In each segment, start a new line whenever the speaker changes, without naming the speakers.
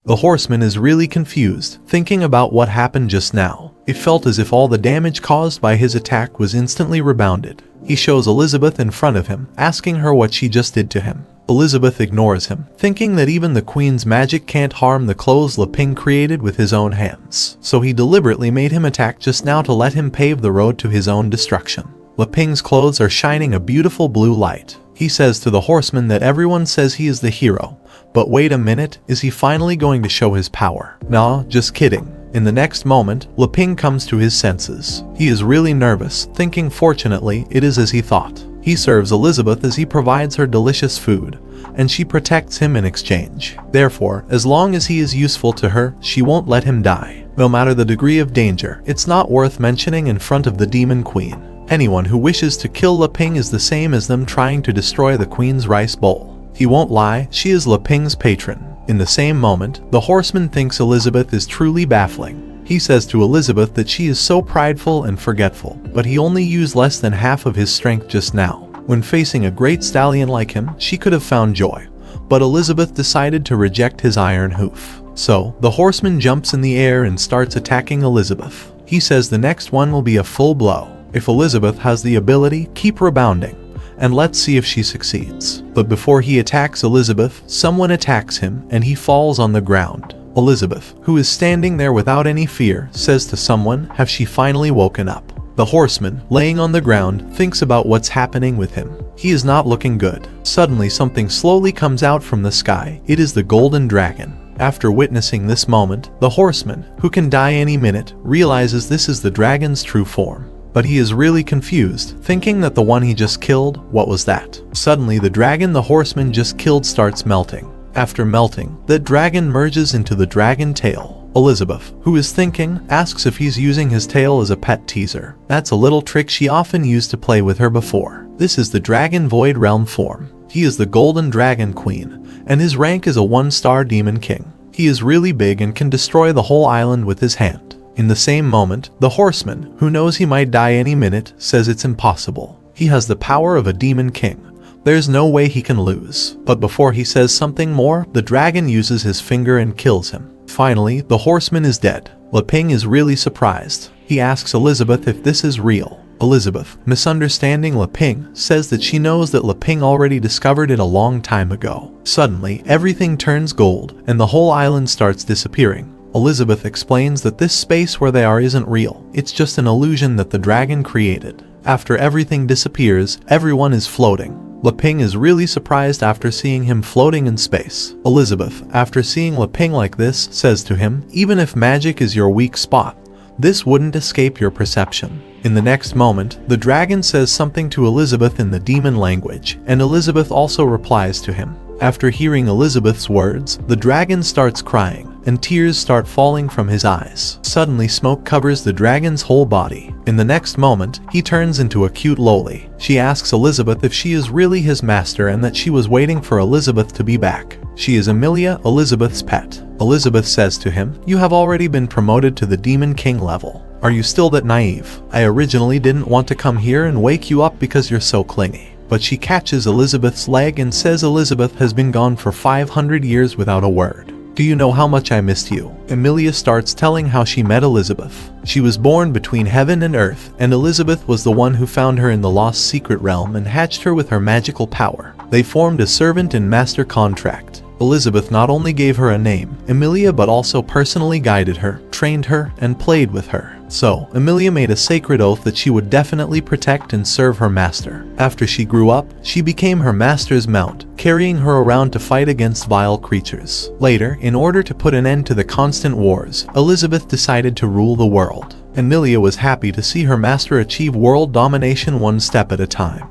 The horseman is really confused, thinking about what happened just now. It felt as if all the damage caused by his attack was instantly rebounded. He shows Elizabeth in front of him, asking her what she just did to him. Elizabeth ignores him, thinking that even the queen's magic can't harm the clothes Leping created with his own hands. So he deliberately made him attack just now to let him pave the road to his own destruction. Leping's clothes are shining a beautiful blue light. He says to the horseman that everyone says he is the hero. But wait a minute, is he finally going to show his power? Nah, just kidding. In the next moment, Leping comes to his senses. He is really nervous, thinking fortunately it is as he thought. He serves Elizabeth as he provides her delicious food, and she protects him in exchange. Therefore, as long as he is useful to her, she won't let him die. No matter the degree of danger, it's not worth mentioning in front of the Demon Queen. Anyone who wishes to kill Leping is the same as them trying to destroy the Queen's rice bowl. He won't lie, she is Leping's patron. In the same moment, the horseman thinks Elizabeth is truly baffling. He says to Elizabeth that she is so prideful and forgetful, but he only used less than half of his strength just now. When facing a great stallion like him, she could have found joy. But Elizabeth decided to reject his iron hoof. So, the horseman jumps in the air and starts attacking Elizabeth. He says the next one will be a full blow. If Elizabeth has the ability, keep rebounding. And let's see if she succeeds. But before he attacks Elizabeth, someone attacks him and he falls on the ground. Elizabeth, who is standing there without any fear, says to someone, "Have she finally woken up?" The horseman, laying on the ground, thinks about what's happening with him. He is not looking good. Suddenly something slowly comes out from the sky. It is the golden dragon. After witnessing this moment, the horseman, who can die any minute, realizes this is the dragon's true form. But he is really confused, thinking that the one he just killed, what was that? Suddenly the dragon the horseman just killed starts melting. After melting, the dragon merges into the dragon tail. Elizabeth, who is thinking, asks if he's using his tail as a pet teaser. That's a little trick she often used to play with her before. This is the dragon void realm form. He is the golden dragon queen, and his rank is a 1-star demon king. He is really big and can destroy the whole island with his hand. In the same moment, the horseman, who knows he might die any minute, says it's impossible. He has the power of a demon king. There's no way he can lose. But before he says something more, the dragon uses his finger and kills him. Finally, the horseman is dead. Leping is really surprised. He asks Elizabeth if this is real. Elizabeth, misunderstanding Leping, says that she knows that Leping already discovered it a long time ago. Suddenly, everything turns gold, and the whole island starts disappearing. Elizabeth explains that this space where they are isn't real. It's just an illusion that the dragon created. After everything disappears, everyone is floating. Leping is really surprised after seeing him floating in space. Elizabeth, after seeing Leping like this, says to him, "Even if magic is your weak spot, this wouldn't escape your perception." In the next moment, the dragon says something to Elizabeth in the demon language, and Elizabeth also replies to him. After hearing Elizabeth's words, the dragon starts crying, and tears start falling from his eyes. Suddenly smoke covers the dragon's whole body. In the next moment, he turns into a cute loli. She asks Elizabeth if she is really his master and that she was waiting for Elizabeth to be back. She is Emilia, Elizabeth's pet. Elizabeth says to him, "You have already been promoted to the Demon King level. Are you still that naive? I originally didn't want to come here and wake you up because you're so clingy." But she catches Elizabeth's leg and says Elizabeth has been gone for 500 years without a word. "Do you know how much I missed you?" Emilia starts telling how she met Elizabeth. She was born between heaven and earth, and Elizabeth was the one who found her in the lost secret realm and hatched her with her magical power. They formed a servant and master contract. Elizabeth not only gave her a name, Emilia, but also personally guided her, trained her, and played with her. So, Emilia made a sacred oath that she would definitely protect and serve her master. After she grew up, she became her master's mount, carrying her around to fight against vile creatures. Later, in order to put an end to the constant wars, Elizabeth decided to rule the world. Emilia was happy to see her master achieve world domination one step at a time.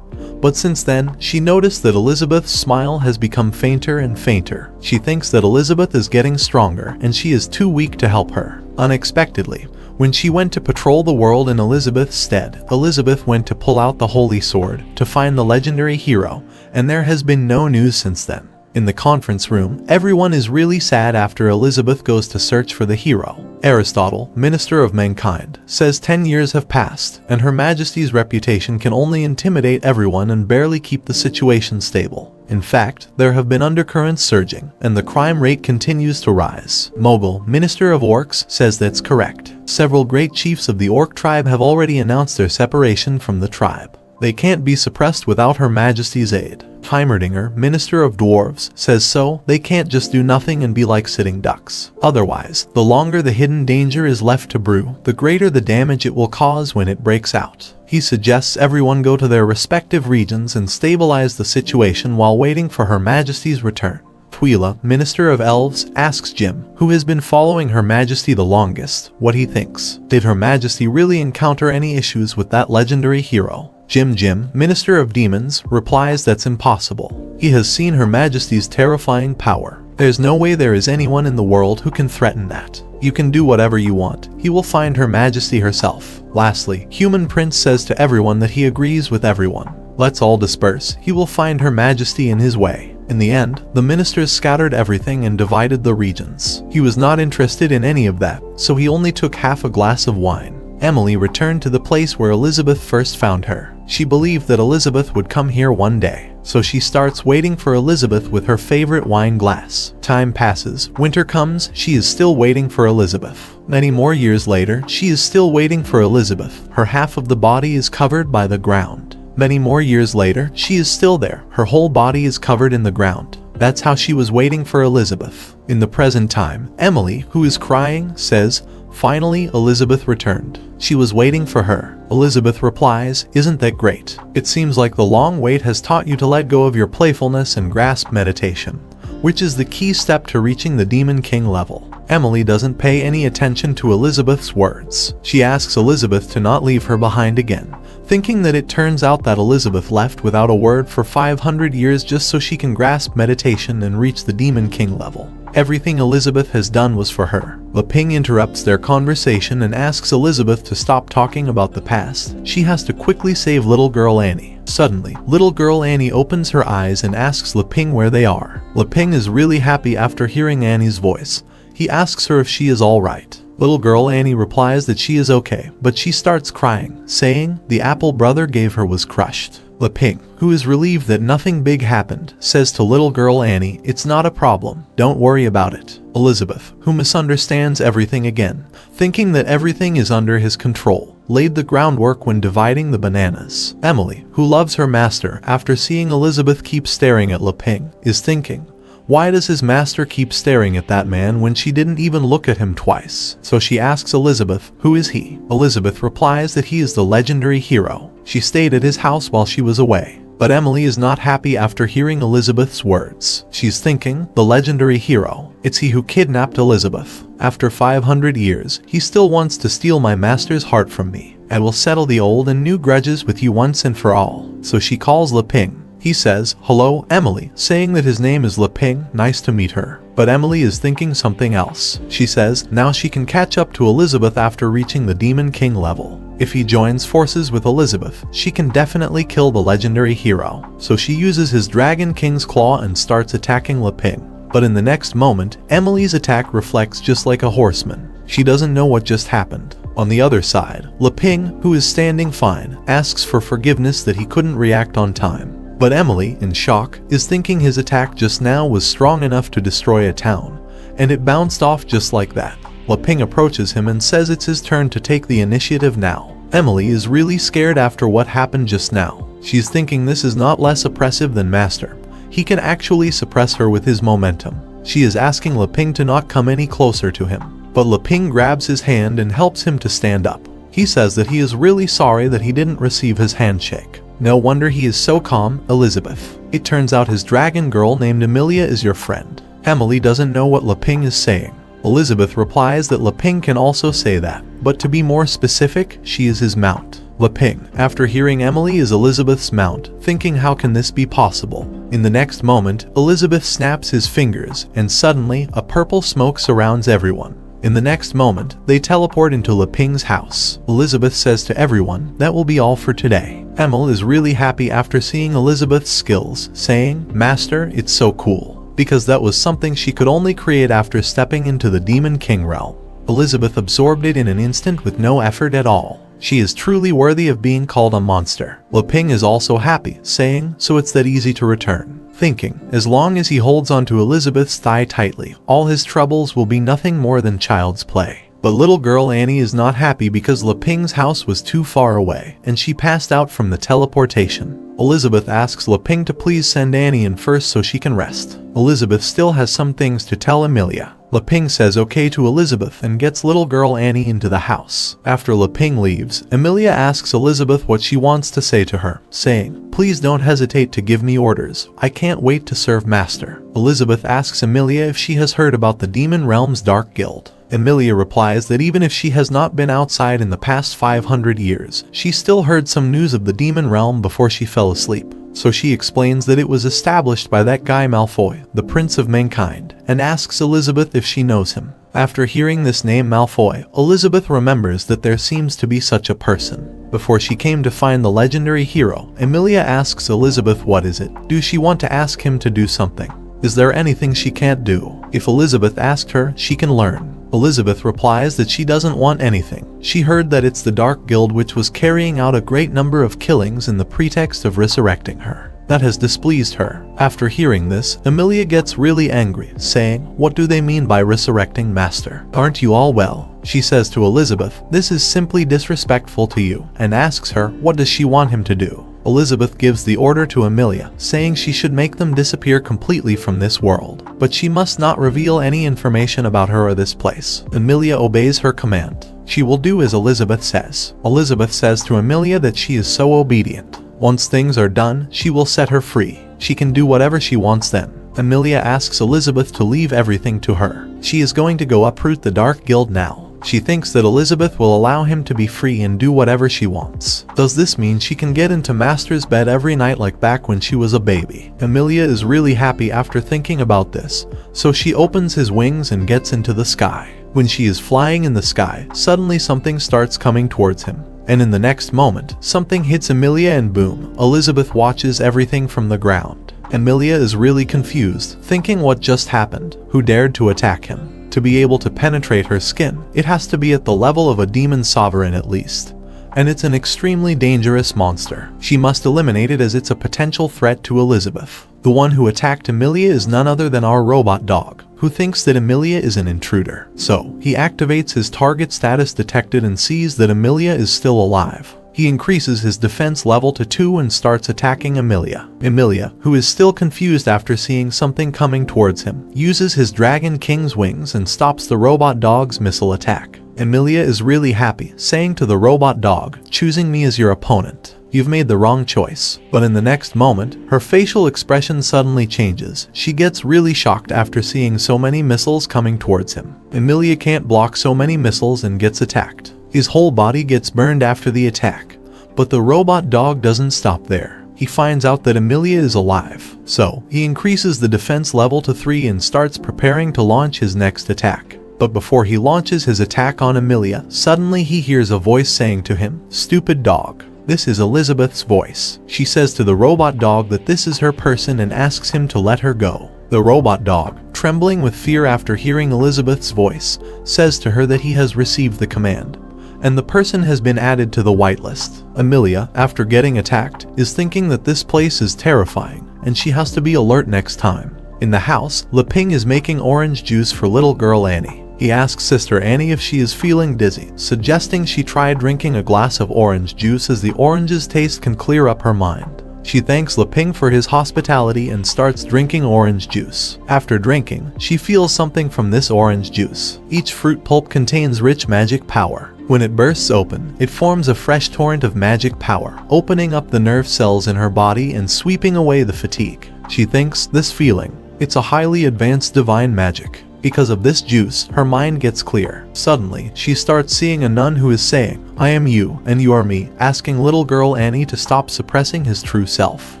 But since then, she noticed that Elizabeth's smile has become fainter and fainter. She thinks that Elizabeth is getting stronger and she is too weak to help her. Unexpectedly, when she went to patrol the world in Elizabeth's stead, Elizabeth went to pull out the holy sword to find the legendary hero, and there has been no news since then. In the conference room, everyone is really sad after Elizabeth goes to search for the hero. Aristotle, Minister of Mankind, says 10 years have passed, and Her Majesty's reputation can only intimidate everyone and barely keep the situation stable. In fact, there have been undercurrents surging, and the crime rate continues to rise. Mogul, Minister of Orcs, says that's correct. Several great chiefs of the Orc tribe have already announced their separation from the tribe. They can't be suppressed without Her Majesty's aid. Heimerdinger, Minister of Dwarves, says so, they can't just do nothing and be like sitting ducks. Otherwise, the longer the hidden danger is left to brew, the greater the damage it will cause when it breaks out. He suggests everyone go to their respective regions and stabilize the situation while waiting for Her Majesty's return. Twyla, Minister of Elves, asks Jim, who has been following Her Majesty the longest, what he thinks. Did Her Majesty really encounter any issues with that legendary hero? Jim, Minister of Demons, replies that's impossible. He has seen Her Majesty's terrifying power. There's no way there is anyone in the world who can threaten that. You can do whatever you want. He will find Her Majesty herself. Lastly, Human Prince says to everyone that he agrees with everyone. Let's all disperse. He will find Her Majesty in his way. In the end, the ministers scattered everything and divided the regions. He was not interested in any of that, so he only took half a glass of wine. Emily returned to the place where Elizabeth first found her. She believed that Elizabeth would come here one day, so she starts waiting for Elizabeth with her favorite wine glass. Time passes, winter comes, she is still waiting for Elizabeth. Many more years later, she is still waiting for Elizabeth. Her half of the body is covered by the ground. Many more years later, she is still there. Her whole body is covered in the ground. That's how she was waiting for Elizabeth. In the present time, Emily, who is crying, says, "Finally, Elizabeth returned. She was waiting for her." Elizabeth replies, "Isn't that great? It seems like the long wait has taught you to let go of your playfulness and grasp meditation, which is the key step to reaching the Demon King level." Emily doesn't pay any attention to Elizabeth's words. She asks Elizabeth to not leave her behind again, thinking that it turns out that Elizabeth left without a word for 500 years just so she can grasp meditation and reach the Demon King level. Everything Elizabeth has done was for her. Leping interrupts their conversation and asks Elizabeth to stop talking about the past. She has to quickly save little girl Annie. Suddenly, little girl Annie opens her eyes and asks Leping where they are. Leping is really happy after hearing Annie's voice. He asks her if she is alright. Little girl Annie replies that she is okay, but she starts crying, saying the apple brother gave her was crushed. Leping, who is relieved that nothing big happened, says to little girl Annie, "It's not a problem, don't worry about it." Elizabeth, who misunderstands everything again, thinking that everything is under his control, laid the groundwork when dividing the bananas. Emily, who loves her master after seeing Elizabeth keep staring at Leping, is thinking, why does his master keep staring at that man when she didn't even look at him twice? So she asks Elizabeth, who is he? Elizabeth replies that he is the legendary hero. She stayed at his house while she was away. But Emily is not happy after hearing Elizabeth's words. She's thinking, the legendary hero, it's he who kidnapped Elizabeth. After 500 years, he still wants to steal my master's heart from me. I will settle the old and new grudges with you once and for all. So she calls Leping. He says, "Hello, Emily," saying that his name is Leping, nice to meet her. But Emily is thinking something else. She says, now she can catch up to Elizabeth after reaching the Demon King level. If he joins forces with Elizabeth, she can definitely kill the legendary hero. So she uses his Dragon King's Claw and starts attacking Leping. But in the next moment, Emily's attack reflects just like a horseman. She doesn't know what just happened. On the other side, Leping, who is standing fine, asks for forgiveness that he couldn't react on time. But Emily, in shock, is thinking his attack just now was strong enough to destroy a town, and it bounced off just like that. Leping approaches him and says it's his turn to take the initiative now. Emily is really scared after what happened just now. She's thinking this is not less oppressive than Master. He can actually suppress her with his momentum. She is asking Leping to not come any closer to him, but Leping grabs his hand and helps him to stand up. He says that he is really sorry that he didn't receive his handshake. No wonder he is so calm, Elizabeth. It turns out his dragon girl named Emilia is your friend. Emily doesn't know what Leping is saying. Elizabeth replies that Leping can also say that, but to be more specific, she is his mount. Leping, after hearing Emily is Elizabeth's mount, thinking how can this be possible? In the next moment, Elizabeth snaps his fingers, and suddenly, a purple smoke surrounds everyone. In the next moment, they teleport into Leping's house. Elizabeth says to everyone, that will be all for today. Emily is really happy after seeing Elizabeth's skills, saying, Master, it's so cool. Because that was something she could only create after stepping into the Demon King realm. Elizabeth absorbed it in an instant with no effort at all. She is truly worthy of being called a monster. Leping is also happy, saying, so it's that easy to return. Thinking, as long as he holds onto Elizabeth's thigh tightly, all his troubles will be nothing more than child's play. But little girl Annie is not happy because Leping's house was too far away, and she passed out from the teleportation. Elizabeth asks Leping to please send Annie in first so she can rest. Elizabeth still has some things to tell Emilia. Leping says okay to Elizabeth and gets little girl Annie into the house. After Leping leaves, Emilia asks Elizabeth what she wants to say to her, saying, please don't hesitate to give me orders. I can't wait to serve master. Elizabeth asks Emilia if she has heard about the Demon Realm's Dark Guild. Emilia replies that even if she has not been outside in the past 500 years, she still heard some news of the Demon Realm before she fell asleep. So she explains that it was established by that guy Malfoy, the Prince of Mankind, and asks Elizabeth if she knows him. After hearing this name Malfoy, Elizabeth remembers that there seems to be such a person. Before she came to find the legendary hero, Emilia asks Elizabeth what is it. Do she want to ask him to do something? Is there anything she can't do? If Elizabeth asked her, she can learn. Elizabeth replies that she doesn't want anything. She heard that it's the Dark Guild which was carrying out a great number of killings in the pretext of resurrecting her. That has displeased her. After hearing this, Emilia gets really angry, saying, what do they mean by resurrecting master? Aren't you all well? She says to Elizabeth, this is simply disrespectful to you, and asks her, what does she want him to do? Elizabeth gives the order to Emilia, saying she should make them disappear completely from this world, but she must not reveal any information about her or this place. Emilia obeys her command. She will do as Elizabeth says. Elizabeth says to Emilia that she is so obedient. Once things are done, she will set her free. She can do whatever she wants then. Emilia asks Elizabeth to leave everything to her. She is going to go uproot the Dark Guild now. She thinks that Elizabeth will allow him to be free and do whatever she wants. Does this mean she can get into Master's bed every night like back when she was a baby? Emilia is really happy after thinking about this, so she opens his wings and gets into the sky. When she is flying in the sky, suddenly something starts coming towards him. And in the next moment, something hits Emilia and boom, Elizabeth watches everything from the ground. Emilia is really confused, thinking what just happened, who dared to attack him. To be able to penetrate her skin, it has to be at the level of a demon sovereign at least. And it's an extremely dangerous monster. She must eliminate it as it's a potential threat to Elizabeth. The one who attacked Emilia is none other than our robot dog, who thinks that Emilia is an intruder. So, he activates his target status detected and sees that Emilia is still alive. He increases his defense level to 2 and starts attacking Emilia. Emilia, who is still confused after seeing something coming towards him, uses his Dragon King's wings and stops the robot dog's missile attack. Emilia is really happy, saying to the robot dog, choosing me as your opponent. You've made the wrong choice. But in the next moment, her facial expression suddenly changes. She gets really shocked after seeing so many missiles coming towards him. Emilia can't block so many missiles and gets attacked. His whole body gets burned after the attack. But the robot dog doesn't stop there. He finds out that Emilia is alive. So, he increases the defense level to 3 and starts preparing to launch his next attack. But before he launches his attack on Emilia, suddenly he hears a voice saying to him, "Stupid dog." This is Elizabeth's voice. She says to the robot dog that this is her person and asks him to let her go. The robot dog, trembling with fear after hearing Elizabeth's voice, says to her that he has received the command, and the person has been added to the whitelist. Emilia, after getting attacked, is thinking that this place is terrifying, and she has to be alert next time. In the house, Leping is making orange juice for little girl Annie. He asks Sister Annie if she is feeling dizzy, suggesting she try drinking a glass of orange juice as the orange's taste can clear up her mind. She thanks Leping for his hospitality and starts drinking orange juice. After drinking, she feels something from this orange juice. Each fruit pulp contains rich magic power. When it bursts open, it forms a fresh torrent of magic power, opening up the nerve cells in her body and sweeping away the fatigue. She thinks this feeling, it's a highly advanced divine magic. Because of this juice, her mind gets clear. Suddenly, she starts seeing a nun who is saying, "I am you, and you are me," asking little girl Annie to stop suppressing his true self.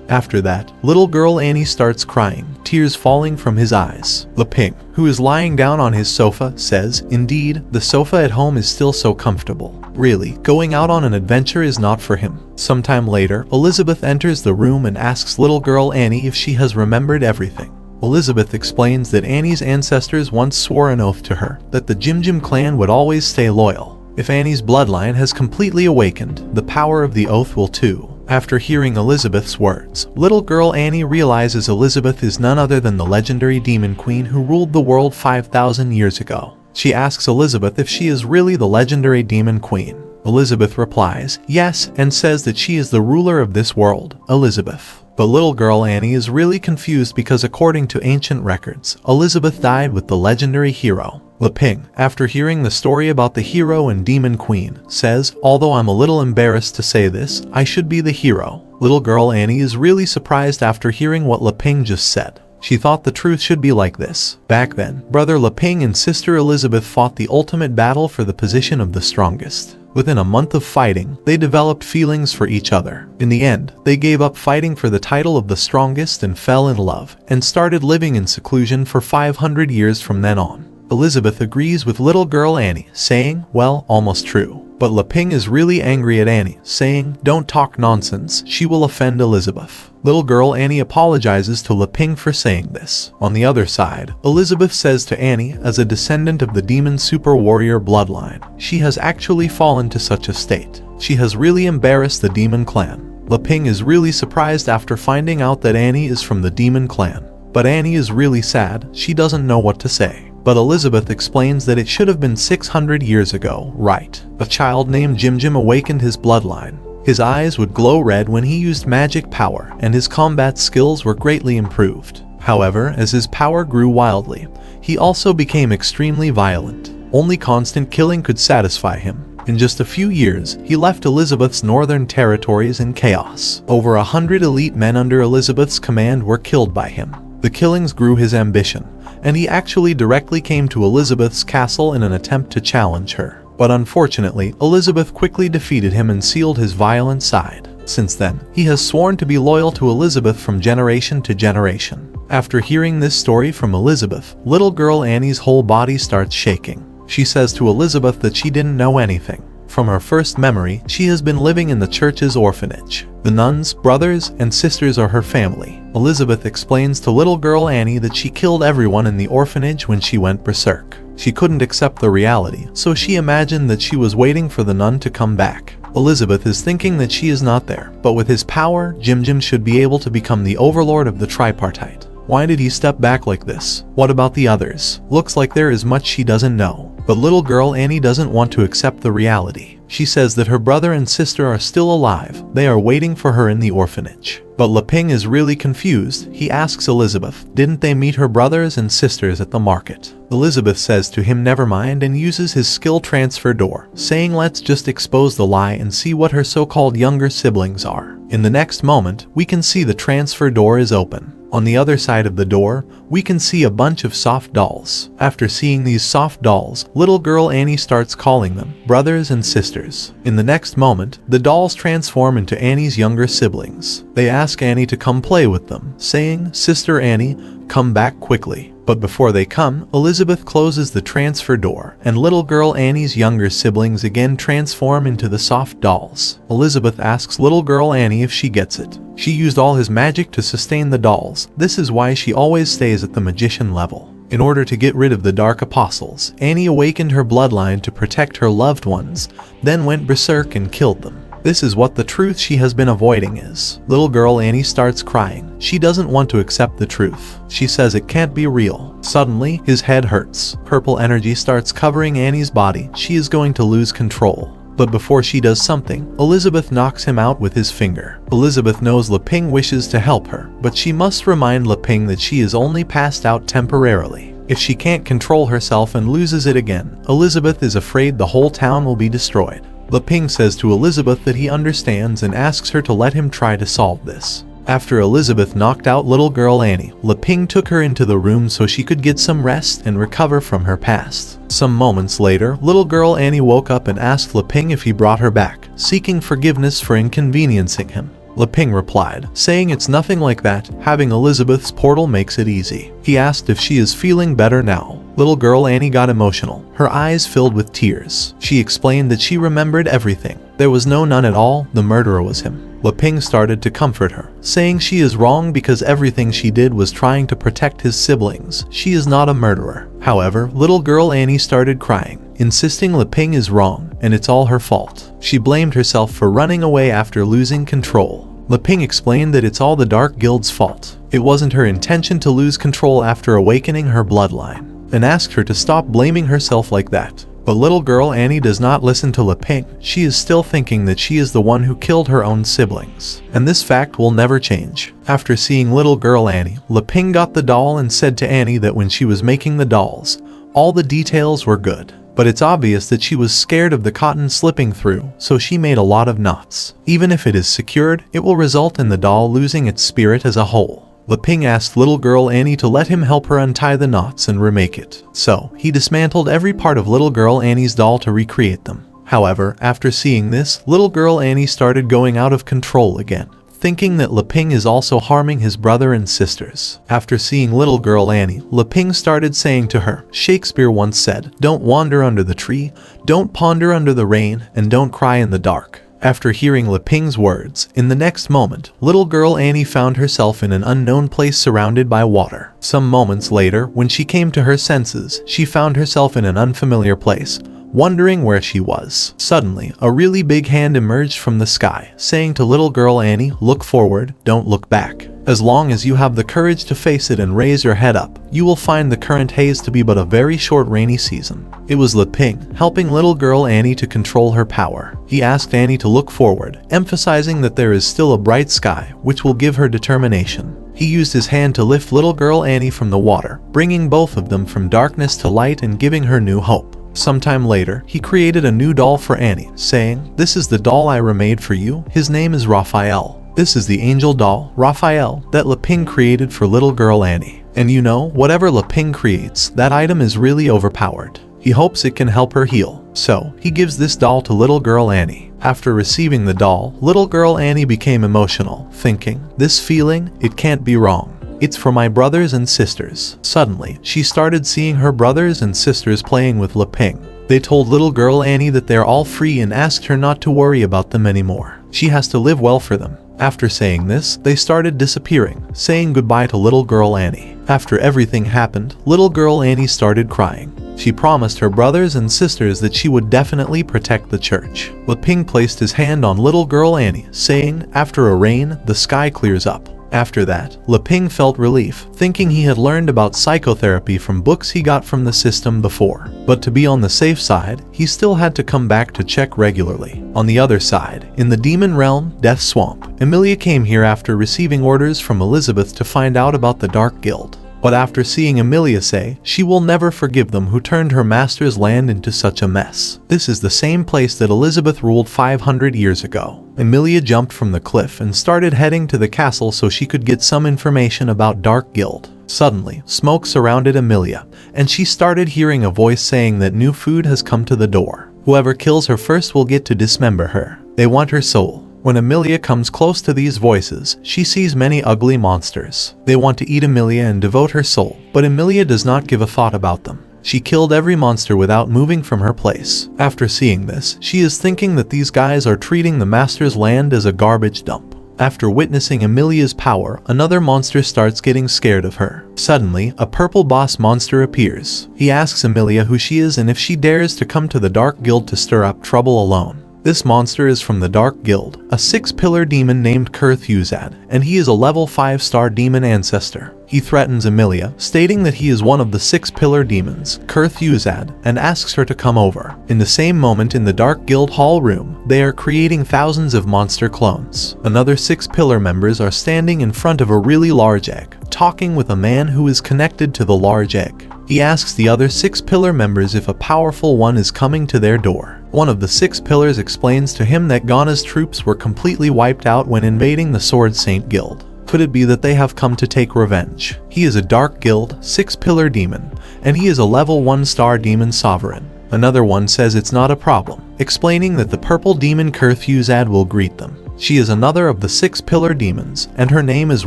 After that, little girl Annie starts crying, tears falling from his eyes. Leping, who is lying down on his sofa, says, "Indeed, the sofa at home is still so comfortable. Really, going out on an adventure is not for him." Sometime later, Elizabeth enters the room and asks little girl Annie if she has remembered everything. Elizabeth explains that Annie's ancestors once swore an oath to her that the Jim clan would always stay loyal. If Annie's bloodline has completely awakened, the power of the oath will too. After hearing Elizabeth's words, little girl Annie realizes Elizabeth is none other than the legendary demon queen who ruled the world 5,000 years ago. She asks Elizabeth if she is really the legendary demon queen. Elizabeth replies, yes, and says that she is the ruler of this world, Elizabeth. But little girl Annie is really confused because according to ancient records, Elizabeth died with the legendary hero, Leping. After hearing the story about the hero and demon queen, says, although I'm a little embarrassed to say this, I should be the hero. Little girl Annie is really surprised after hearing what Leping just said. She thought the truth should be like this. Back then, brother Leping and sister Elizabeth fought the ultimate battle for the position of the strongest. Within a month of fighting, they developed feelings for each other. In the end, they gave up fighting for the title of the strongest and fell in love, and started living in seclusion for 500 years from then on. Elizabeth agrees with little girl Annie, saying, well, almost true. But Leping is really angry at Annie, saying, don't talk nonsense, she will offend Elizabeth. Little girl Annie apologizes to Leping for saying this. On the other side, Elizabeth says to Annie, as a descendant of the demon super warrior bloodline, she has actually fallen to such a state. She has really embarrassed the demon clan. Leping is really surprised after finding out that Annie is from the demon clan. But Annie is really sad, she doesn't know what to say. But Elizabeth explains that it should have been 600 years ago, right? A child named Jim awakened his bloodline. His eyes would glow red when he used magic power, and his combat skills were greatly improved. However, as his power grew wildly, he also became extremely violent. Only constant killing could satisfy him. In just a few years, he left Elizabeth's northern territories in chaos. Over 100 elite men under Elizabeth's command were killed by him. The killings grew his ambition, and he actually directly came to Elizabeth's castle in an attempt to challenge her. But unfortunately, Elizabeth quickly defeated him and sealed his violent side. Since then, he has sworn to be loyal to Elizabeth from generation to generation. After hearing this story from Elizabeth, little girl Annie's whole body starts shaking. She says to Elizabeth that she didn't know anything. From her first memory, she has been living in the church's orphanage. The nuns, brothers, and sisters are her family. Elizabeth explains to little girl Annie that she killed everyone in the orphanage when she went berserk. She couldn't accept the reality, so she imagined that she was waiting for the nun to come back. Elizabeth is thinking that she is not there, but with his power, Jim should be able to become the overlord of the tripartite. Why did he step back like this? What about the others? Looks like there is much she doesn't know. But little girl Annie doesn't want to accept the reality. She says that her brother and sister are still alive. They are waiting for her in the orphanage. But Leping is really confused. He asks Elizabeth, didn't they meet her brothers and sisters at the market? Elizabeth says to him never mind and uses his skill transfer door, saying let's just expose the lie and see what her so-called younger siblings are. In the next moment, we can see the transfer door is open. On the other side of the door, we can see a bunch of soft dolls. After seeing these soft dolls, little girl Annie starts calling them brothers and sisters. In the next moment, the dolls transform into Annie's younger siblings. They ask Annie to come play with them, saying, Sister Annie, come back quickly. But before they come, Elizabeth closes the transfer door, and little girl Annie's younger siblings again transform into the soft dolls. Elizabeth asks little girl Annie if she gets it. She used all his magic to sustain the dolls. This is why she always stays at the magician level. In order to get rid of the Dark Apostles, Annie awakened her bloodline to protect her loved ones, then went berserk and killed them. This is what the truth she has been avoiding is. Little girl Annie starts crying. She doesn't want to accept the truth. She says it can't be real. Suddenly, his head hurts. Purple energy starts covering Annie's body. She is going to lose control. But before she does something, Elizabeth knocks him out with his finger. Elizabeth knows Leping wishes to help her, but she must remind Leping that she is only passed out temporarily. If she can't control herself and loses it again, Elizabeth is afraid the whole town will be destroyed. Leping says to Elizabeth that he understands and asks her to let him try to solve this. After Elizabeth knocked out little girl Annie, Leping took her into the room so she could get some rest and recover from her past. Some moments later, little girl Annie woke up and asked Leping if he brought her back, seeking forgiveness for inconveniencing him. Leping replied, saying it's nothing like that, having Elizabeth's portal makes it easy. He asked if she is feeling better now. Little girl Annie got emotional, her eyes filled with tears. She explained that she remembered everything. There was no nun at all, the murderer was him. Ping started to comfort her, saying she is wrong because everything she did was trying to protect his siblings. She is not a murderer. However, little girl Annie started crying, insisting Ping is wrong and it's all her fault. She blamed herself for running away after losing control. Ping explained that it's all the Dark Guild's fault. It wasn't her intention to lose control after awakening her bloodline, and asked her to stop blaming herself like that. But little girl Annie does not listen to Ping. She is still thinking that she is the one who killed her own siblings, and this fact will never change. After seeing little girl Annie, Ping got the doll and said to Annie that when she was making the dolls, all the details were good. But it's obvious that she was scared of the cotton slipping through, so she made a lot of knots. Even if it is secured, it will result in the doll losing its spirit as a whole. Ping asked little girl Annie to let him help her untie the knots and remake it. So, he dismantled every part of little girl Annie's doll to recreate them. However, after seeing this, little girl Annie started going out of control again, thinking that Ping is also harming his brother and sisters. After seeing little girl Annie, Ping started saying to her, Shakespeare once said, "Don't wander under the tree, don't ponder under the rain, and don't cry in the dark." After hearing Ping's words, in the next moment, little girl Annie found herself in an unknown place surrounded by water. Some moments later, when she came to her senses, she found herself in an unfamiliar place, wondering where she was. Suddenly, a really big hand emerged from the sky, saying to little girl Annie, "Look forward, don't look back. As long as you have the courage to face it and raise your head up, you will find the current haze to be but a very short rainy season." It was Ping, helping little girl Annie to control her power. He asked Annie to look forward, emphasizing that there is still a bright sky, which will give her determination. He used his hand to lift little girl Annie from the water, bringing both of them from darkness to light and giving her new hope. Sometime later, he created a new doll for Annie, saying, "This is the doll I remade for you. His name is Raphael." This is the angel doll, Raphael, that Ping created for little girl Annie. And you know, whatever Ping creates, that item is really overpowered. He hopes it can help her heal, so he gives this doll to little girl Annie. After receiving the doll, little girl Annie became emotional, thinking, "This feeling, it can't be wrong. It's for my brothers and sisters." Suddenly, she started seeing her brothers and sisters playing with Ping. They told little girl Annie that they're all free and asked her not to worry about them anymore. She has to live well for them. After saying this, they started disappearing, saying goodbye to little girl Annie. After everything happened, little girl Annie started crying. She promised her brothers and sisters that she would definitely protect the church. Ping placed his hand on little girl Annie, saying, "After a rain, the sky clears up." After that, Ping felt relief, thinking he had learned about psychotherapy from books he got from the system before. But to be on the safe side, he still had to come back to check regularly. On the other side, in the demon realm, Death Swamp, Emilia came here after receiving orders from Elizabeth to find out about the Dark Guild. But after seeing Emilia say, she will never forgive them who turned her master's land into such a mess. This is the same place that Elizabeth ruled 500 years ago. Emilia jumped from the cliff and started heading to the castle so she could get some information about Dark Guild. Suddenly, smoke surrounded Emilia, and she started hearing a voice saying that new food has come to the door. Whoever kills her first will get to dismember her. They want her soul. When Emilia comes close to these voices, she sees many ugly monsters. They want to eat Emilia and devote her soul, but Emilia does not give a thought about them. She killed every monster without moving from her place. After seeing this, she is thinking that these guys are treating the master's land as a garbage dump. After witnessing Emilia's power, another monster starts getting scared of her. Suddenly, a purple boss monster appears. He asks Emilia who she is and if she dares to come to the Dark Guild to stir up trouble alone. This monster is from the Dark Guild, a 6-pillar demon named Kurthuzad, and he is a level 5-star demon ancestor. He threatens Emilia, stating that he is one of the 6-pillar demons, Kurthuzad, and asks her to come over. In the same moment in the Dark Guild hall room, they are creating thousands of monster clones. Another 6-pillar members are standing in front of a really large egg, talking with a man who is connected to the large egg. He asks the other 6-pillar members if a powerful one is coming to their door. One of the 6 pillars explains to him that Ghana's troops were completely wiped out when invading the Sword Saint Guild. Could it be that they have come to take revenge? He is a Dark Guild, 6-pillar demon, and he is a level 1-star demon sovereign. Another one says it's not a problem, explaining that the purple demon Kurthuzad will greet them. She is another of the 6-pillar demons, and her name is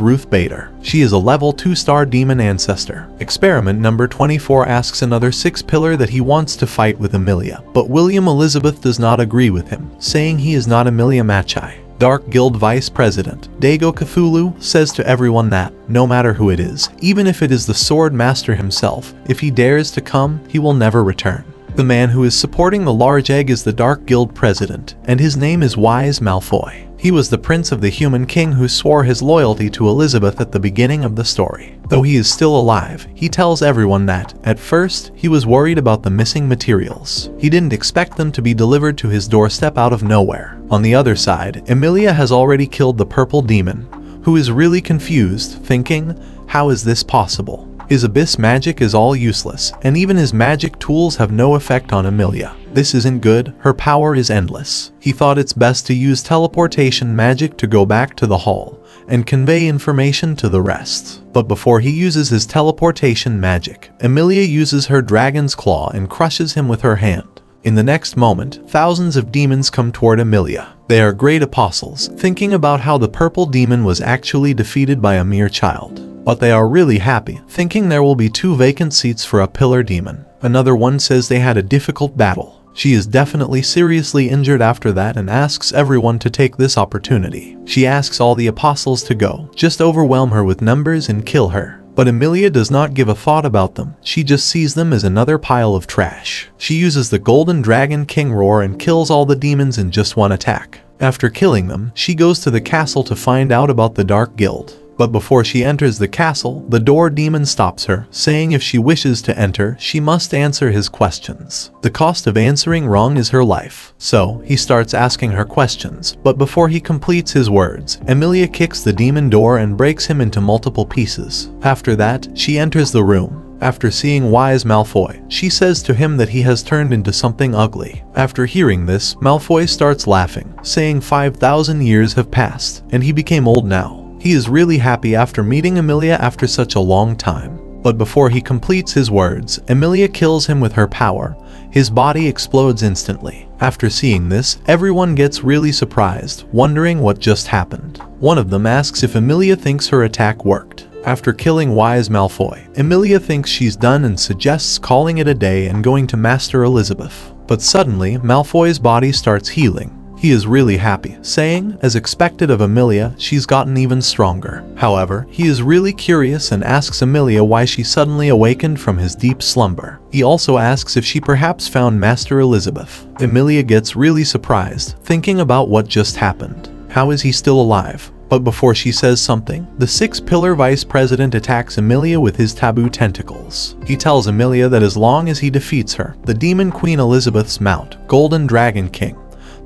Ruth Bader. She is a level 2-star demon ancestor. Experiment number 24 asks another 6-pillar that he wants to fight with Emilia, but William Elizabeth does not agree with him, saying he is not Emilia Machi. Dark Guild Vice President Dago Cthulhu says to everyone that, no matter who it is, even if it is the Sword Master himself, if he dares to come, he will never return. The man who is supporting the large egg is the Dark Guild President, and his name is Wise Malfoy. He was the prince of the Human King who swore his loyalty to Elizabeth at the beginning of the story. Though he is still alive, he tells everyone that, at first, he was worried about the missing materials. He didn't expect them to be delivered to his doorstep out of nowhere. On the other side, Emilia has already killed the purple demon, who is really confused, thinking, how is this possible? His abyss magic is all useless, and even his magic tools have no effect on Emilia. This isn't good, her power is endless. He thought it's best to use teleportation magic to go back to the hall and convey information to the rest. But before he uses his teleportation magic, Emilia uses her dragon's claw and crushes him with her hand. In the next moment, thousands of demons come toward Emilia. They are great apostles, thinking about how the purple demon was actually defeated by a mere child. But they are really happy, thinking there will be 2 vacant seats for a pillar demon. Another one says they had a difficult battle. She is definitely seriously injured after that and asks everyone to take this opportunity. She asks all the apostles to go, just overwhelm her with numbers and kill her. But Emilia does not give a thought about them, she just sees them as another pile of trash. She uses the Golden Dragon King Roar and kills all the demons in just one attack. After killing them, she goes to the castle to find out about the Dark Guild. But before she enters the castle, the door demon stops her, saying if she wishes to enter, she must answer his questions. The cost of answering wrong is her life. So, he starts asking her questions, but before he completes his words, Emilia kicks the demon door and breaks him into multiple pieces. After that, she enters the room. After seeing Wise Malfoy, she says to him that he has turned into something ugly. After hearing this, Malfoy starts laughing, saying 5,000 years have passed, and he became old now. He is really happy after meeting Emilia after such a long time. But before he completes his words, Emilia kills him with her power. His body explodes instantly. After seeing this, everyone gets really surprised, wondering what just happened. One of them asks if Emilia thinks her attack worked. After killing Wise Malfoy, Emilia thinks she's done and suggests calling it a day and going to Master Elizabeth. But suddenly, Malfoy's body starts healing. He is really happy, saying, as expected of Emilia, she's gotten even stronger. However, he is really curious and asks Emilia why she suddenly awakened from his deep slumber. He also asks if she perhaps found Master Elizabeth. Emilia gets really surprised, thinking about what just happened. How is he still alive? But before she says something, the 6-pillar vice president attacks Emilia with his taboo tentacles. He tells Emilia that as long as he defeats her, the Demon Queen Elizabeth's mount, Golden Dragon King,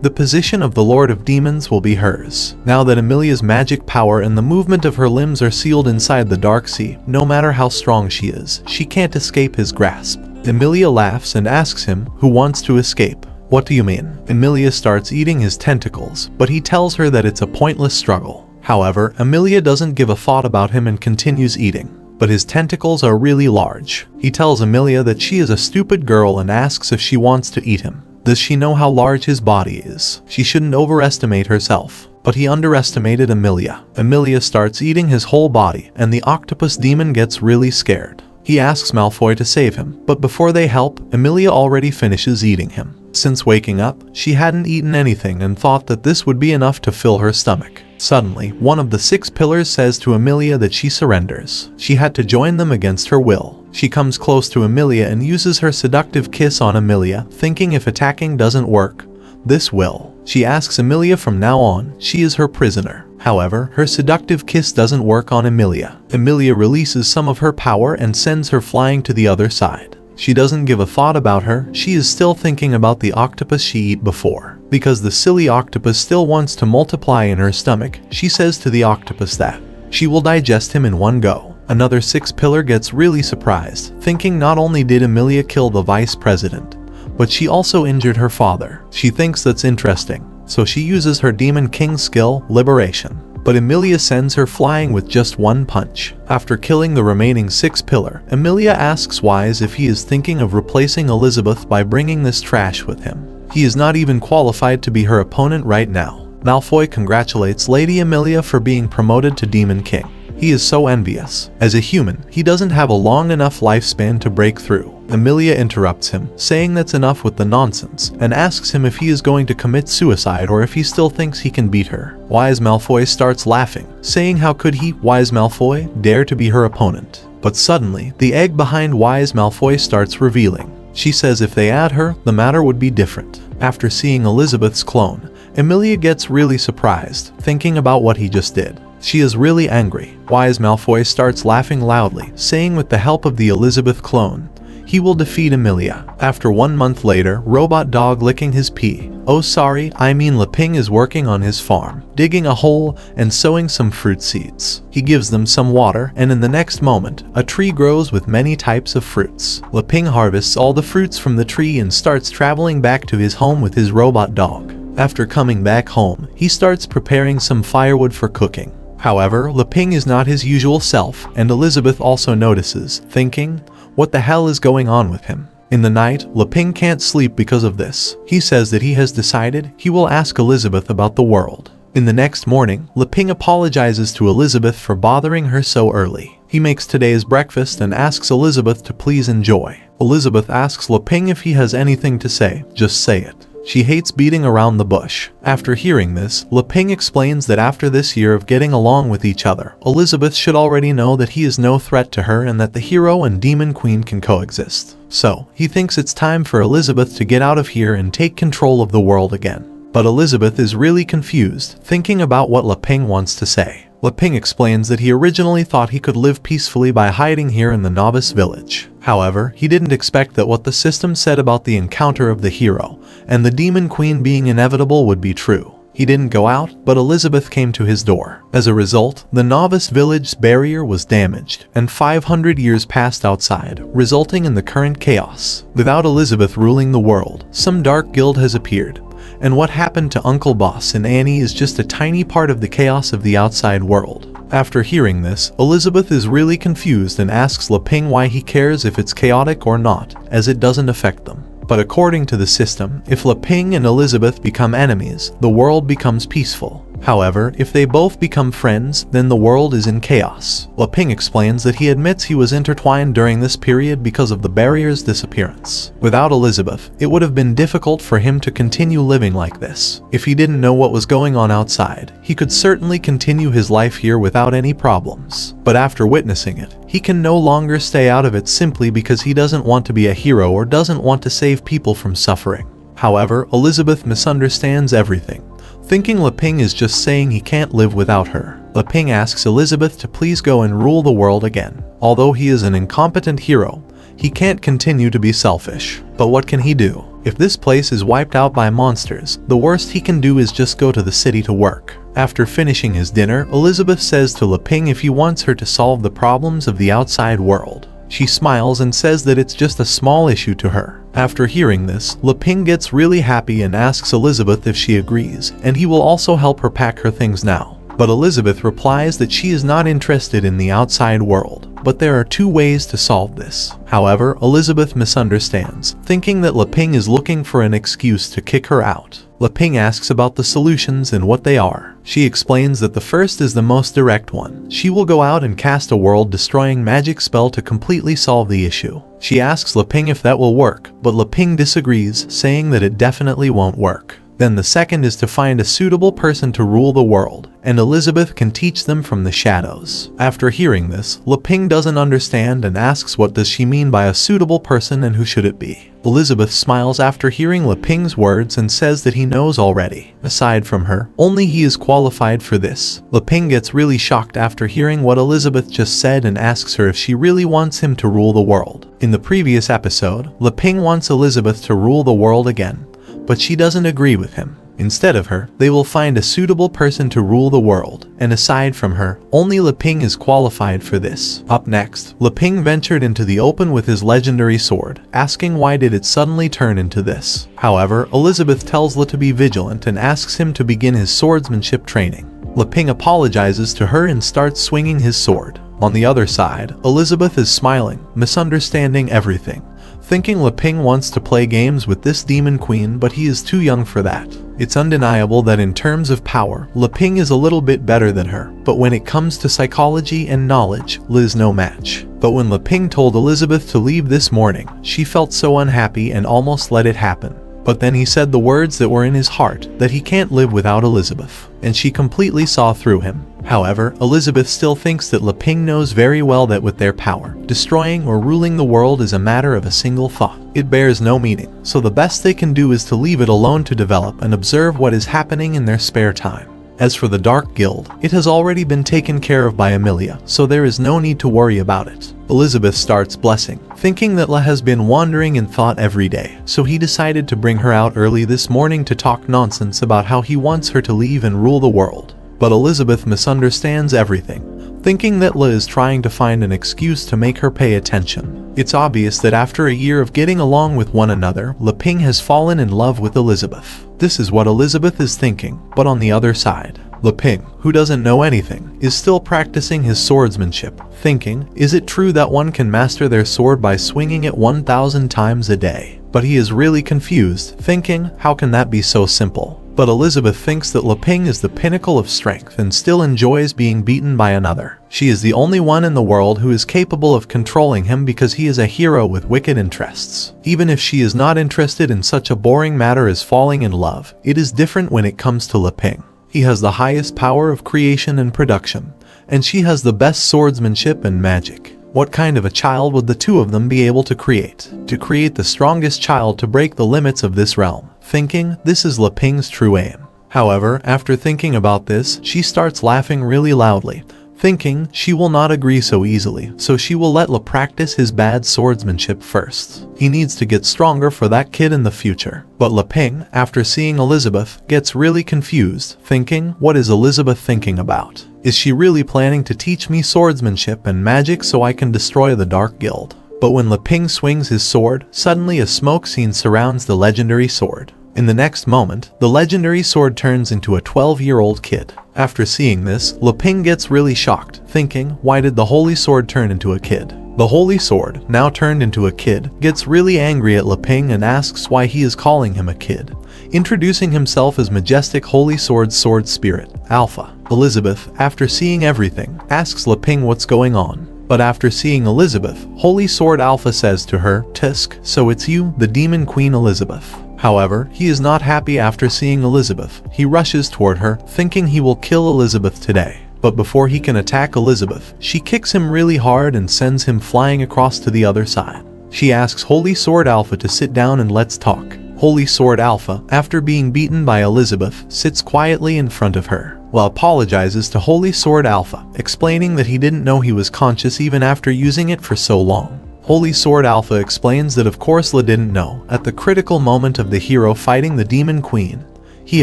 the position of the Lord of Demons will be hers. Now that Emilia's magic power and the movement of her limbs are sealed inside the Dark Sea, no matter how strong she is, she can't escape his grasp. Emilia laughs and asks him, who wants to escape? What do you mean? Emilia starts eating his tentacles, but he tells her that it's a pointless struggle. However, Emilia doesn't give a thought about him and continues eating. But his tentacles are really large. He tells Emilia that she is a stupid girl and asks if she wants to eat him. Does she know how large his body is? She shouldn't overestimate herself. But he underestimated Emilia. Emilia starts eating his whole body, and the octopus demon gets really scared. He asks Malfoy to save him, but before they help, Emilia already finishes eating him. Since waking up, she hadn't eaten anything and thought that this would be enough to fill her stomach. Suddenly, one of the 6 pillars says to Emilia that she surrenders. She had to join them against her will. She comes close to Emilia and uses her seductive kiss on Emilia, thinking if attacking doesn't work, this will. She asks Emilia from now on, she is her prisoner. However, her seductive kiss doesn't work on Emilia. Emilia releases some of her power and sends her flying to the other side. She doesn't give a thought about her, she is still thinking about the octopus she ate before. Because the silly octopus still wants to multiply in her stomach, she says to the octopus that she will digest him in one go. Another 6-pillar gets really surprised, thinking not only did Emilia kill the vice president, but she also injured her father. She thinks that's interesting, so she uses her Demon King skill, Liberation. But Emilia sends her flying with just one punch. After killing the remaining 6-pillar, Emilia asks Wise if he is thinking of replacing Elizabeth by bringing this trash with him. He is not even qualified to be her opponent right now. Malfoy congratulates Lady Emilia for being promoted to Demon King. He is so envious. As a human, he doesn't have a long enough lifespan to break through. Emilia interrupts him, saying that's enough with the nonsense, and asks him if he is going to commit suicide or if he still thinks he can beat her. Wise Malfoy starts laughing, saying how could he, Wise Malfoy, dare to be her opponent. But suddenly, the egg behind Wise Malfoy starts revealing. She says if they add her, the matter would be different. After seeing Elizabeth's clone, Emilia gets really surprised, thinking about what he just did. She is really angry. Wise Malfoy starts laughing loudly, saying with the help of the Elizabeth clone, he will defeat Emilia. After 1 month later, Robot Dog licking his pee. Oh sorry, I mean Leping is working on his farm, digging a hole and sowing some fruit seeds. He gives them some water, and in the next moment, a tree grows with many types of fruits. Leping harvests all the fruits from the tree and starts traveling back to his home with his robot dog. After coming back home, he starts preparing some firewood for cooking. However, Leping is not his usual self, and Elizabeth also notices, thinking, what the hell is going on with him? In the night, Leping can't sleep because of this. He says that he has decided he will ask Elizabeth about the world. In the next morning, Leping apologizes to Elizabeth for bothering her so early. He makes today's breakfast and asks Elizabeth to please enjoy. Elizabeth asks Leping if he has anything to say, just say it. She hates beating around the bush. After hearing this, Leping explains that after this year of getting along with each other, Elizabeth should already know that he is no threat to her and that the hero and demon queen can coexist. So, he thinks it's time for Elizabeth to get out of here and take control of the world again. But Elizabeth is really confused, thinking about what Leping wants to say. Leping explains that he originally thought he could live peacefully by hiding here in the novice village. However, he didn't expect that what the system said about the encounter of the hero and the demon queen being inevitable would be true. He didn't go out, but Elizabeth came to his door. As a result, the novice village's barrier was damaged, and 500 years passed outside, resulting in the current chaos. Without Elizabeth ruling the world, some dark guild has appeared. And what happened to Uncle Boss and Annie is just a tiny part of the chaos of the outside world. After hearing this, Elizabeth is really confused and asks Leping why he cares if it's chaotic or not, as it doesn't affect them. But according to the system, if Leping and Elizabeth become enemies, the world becomes peaceful. However, if they both become friends, then the world is in chaos. Leping explains that he admits he was intertwined during this period because of the barrier's disappearance. Without Elizabeth, it would have been difficult for him to continue living like this. If he didn't know what was going on outside, he could certainly continue his life here without any problems. But after witnessing it, he can no longer stay out of it simply because he doesn't want to be a hero or doesn't want to save people from suffering. However, Elizabeth misunderstands everything, thinking Leping is just saying he can't live without her. Leping asks Elizabeth to please go and rule the world again. Although he is an incompetent hero, he can't continue to be selfish. But what can he do? If this place is wiped out by monsters, the worst he can do is just go to the city to work. After finishing his dinner, Elizabeth says to Leping if he wants her to solve the problems of the outside world. She smiles and says that it's just a small issue to her. After hearing this, Leping gets really happy and asks Elizabeth if she agrees, and he will also help her pack her things now. But Elizabeth replies that she is not interested in the outside world, but there are 2 ways to solve this. However, Elizabeth misunderstands, thinking that Leping is looking for an excuse to kick her out. Leping asks about the solutions and what they are. She explains that the first is the most direct one. She will go out and cast a world-destroying magic spell to completely solve the issue. She asks Leping if that will work, but Leping disagrees, saying that it definitely won't work. Then the second is to find a suitable person to rule the world, and Elizabeth can teach them from the shadows. After hearing this, Leping doesn't understand and asks what does she mean by a suitable person and who should it be. Elizabeth smiles after hearing Leping's words and says that he knows already. Aside from her, only he is qualified for this. Leping gets really shocked after hearing what Elizabeth just said and asks her if she really wants him to rule the world. In the previous episode, Leping wants Elizabeth to rule the world again, but she doesn't agree with him. Instead of her, they will find a suitable person to rule the world, and aside from her, only Leping is qualified for this. Up next, Leping ventured into the open with his legendary sword, asking why did it suddenly turn into this. However, Elizabeth tells Le to be vigilant and asks him to begin his swordsmanship training. Leping apologizes to her and starts swinging his sword. On the other side, Elizabeth is smiling, misunderstanding everything, thinking Leping wants to play games with this demon queen, but he is too young for that. It's undeniable that in terms of power, Leping is a little bit better than her, but when it comes to psychology and knowledge, Liz no match. But when Leping told Elizabeth to leave this morning, she felt so unhappy and almost let it happen. But then he said the words that were in his heart, that he can't live without Elizabeth, and she completely saw through him. However, Elizabeth still thinks that Leping knows very well that with their power, destroying or ruling the world is a matter of a single thought. It bears no meaning, so the best they can do is to leave it alone to develop and observe what is happening in their spare time. As for the Dark Guild, it has already been taken care of by Emilia, so there is no need to worry about it. Elizabeth starts blessing, thinking that La has been wandering in thought every day, so he decided to bring her out early this morning to talk nonsense about how he wants her to leave and rule the world. But Elizabeth misunderstands everything, thinking that La is trying to find an excuse to make her pay attention. It's obvious that after a year of getting along with one another, Leping has fallen in love with Elizabeth. This is what Elizabeth is thinking, but on the other side, Leping, who doesn't know anything, is still practicing his swordsmanship, thinking, is it true that one can master their sword by swinging it 1,000 times a day? But he is really confused, thinking, how can that be so simple? But Elizabeth thinks that Leping is the pinnacle of strength and still enjoys being beaten by another. She is the only one in the world who is capable of controlling him because he is a hero with wicked interests. Even if she is not interested in such a boring matter as falling in love, it is different when it comes to Leping. He has the highest power of creation and production, and she has the best swordsmanship and magic. What kind of a child would the two of them be able to create? To create the strongest child to break the limits of this realm, thinking this is Leping's true aim. However, after thinking about this, she starts laughing really loudly, thinking she will not agree so easily, so she will let La practice his bad swordsmanship first. He needs to get stronger for that kid in the future. But Leping, after seeing Elizabeth, gets really confused, thinking, what is Elizabeth thinking about? Is she really planning to teach me swordsmanship and magic so I can destroy the Dark Guild? But when Leping swings his sword, suddenly a smoke scene surrounds the legendary sword. In the next moment, the legendary sword turns into a 12-year-old kid. After seeing this, Leping gets really shocked, thinking, why did the holy sword turn into a kid? The holy sword, now turned into a kid, gets really angry at Leping and asks why he is calling him a kid, introducing himself as Majestic Holy Sword Sword Spirit, Alpha. Elizabeth, after seeing everything, asks Leping what's going on. But after seeing Elizabeth, Holy Sword Alpha says to her, Tisk, so it's you, the Demon Queen Elizabeth. However, he is not happy after seeing Elizabeth. He rushes toward her, thinking he will kill Elizabeth today. But before he can attack Elizabeth, she kicks him really hard and sends him flying across to the other side. She asks Holy Sword Alpha to sit down and let's talk. Holy Sword Alpha, after being beaten by Elizabeth, sits quietly in front of her, while apologizes to Holy Sword Alpha, explaining that he didn't know he was conscious even after using it for so long. Holy Sword Alpha explains that of course La didn't know. At the critical moment of the hero fighting the Demon Queen, he